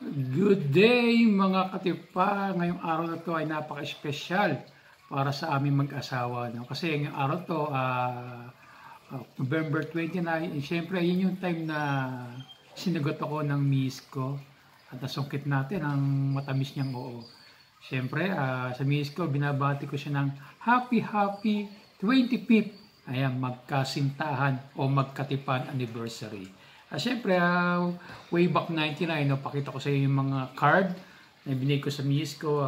Good day mga katipa! Ngayong araw na to ay napaka-espesyal para sa aming mag-asawa. No? Kasi ngayong araw to, November 29, siyempre yun yung time na sinagot ako ng miss ko at nasungkit natin ang matamis niyang oo. Siyempre, sa miss ko, binabati ko siya ng happy 25th. Ayan, magkasintahan o magkatipan anniversary. Siyempre, way back 99, no, pakita ko sa iyo yung mga card na binigay ko sa miss ko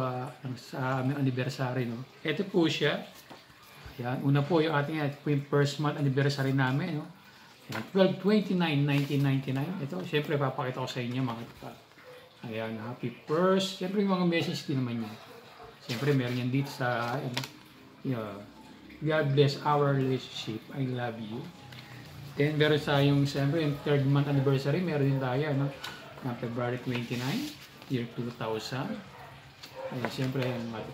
sa aming anniversary. No. Ito po siya. Ayan, una po yung ating ito po yung first month anniversary namin. No. 12/29/1999. Ito, siyempre, papakita ko sa inyo mga kapatid. Ayan, happy first. Siyempre, yung mga message din naman niya. Siyempre, meron yan dito sa, God bless our relationship. I love you. Then, meron sa yung, siyempre, yung third month anniversary, meron din tayo, no? Na February 29, year 2000. Ayan, siyempre, yung ayan.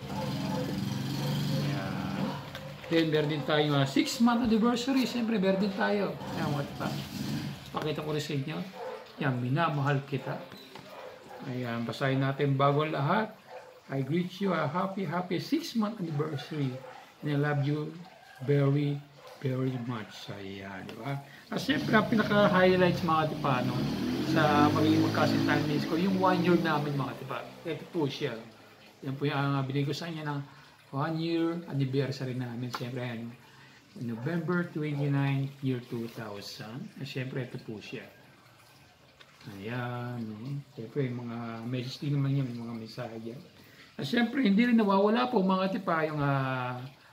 Then, meron din tayo yung 6 month anniversary, siyempre, meron din tayo. Ayan, pakita ko rin sa inyo. Ayan, minamahal kita. Ayan, basahin natin bago lahat. I greet you a happy 6 month anniversary. And I love you very much. Ayan, di ba? Siyempre, ang pinaka-highlights mga tipa, no, sa magiging magkasintahan miss ko, yung 1 year namin mga tipa. Ito po siya. Yan po yung binigay ko sa inyo ng 1 year anniversary namin. Siyempre, yan, November 29, year 2000. Siyempre, ito po siya. Ayan. No? Siyempre, yung mga message din naman yan, yung mga mensahe yan. Siyempre, hindi rin nawawala po mga tipa yung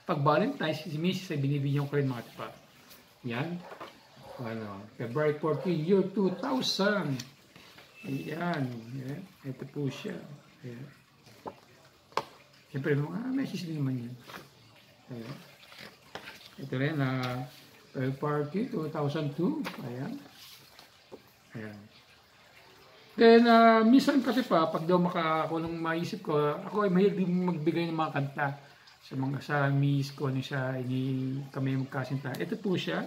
pag-Valentine's, si Mrs. ay binibigyan ko rin mga tipa. Yan. February 14, year 2000. Ayan. Ayan. Ito po siya. Ayan. Siyempre, mga message din naman yan. Ayan. Ito rin, February 2002. Ayan. Ayan. Then, minsan kasi pag daw ako nung maisip ko, ako ay mahilig din magbigay ng mga kanta sa miss ko, kami magkasinta. Ito po siya.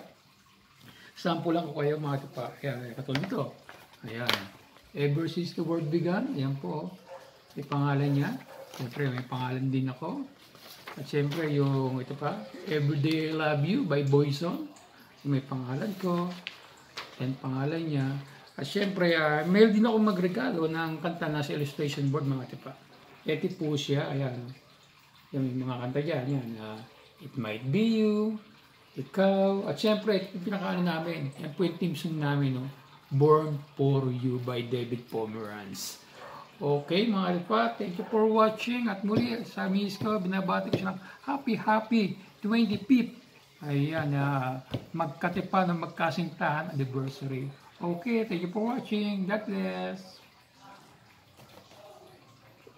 Sample lang ko kayo mga tipa. Ayan, katulad nito. Ayan. Ever since the world began. Ayan po. May pangalan niya. Siyempre, may pangalan din ako. At siyempre, yung ito pa. Everyday I Love You by Boyzone. May pangalan ko. Ayan, pangalan niya. At siyempre, mail din ako magregalo ng kanta na sa illustration board mga tipa. Ito po siya. Ayan. Yung mga kanta dyan. Yan. It Might Be You. Ikaw. At syempre, yung pinakaano namin. Yan po yung team song namin. No? Born For You by David Pomeranz. Okay mga lipa. Thank you for watching. At muli sa miss ko, binabati ko siya ng happy 25th. Ayan. Magkatipa ng magkasintahan anniversary. Okay. Thank you for watching. God bless.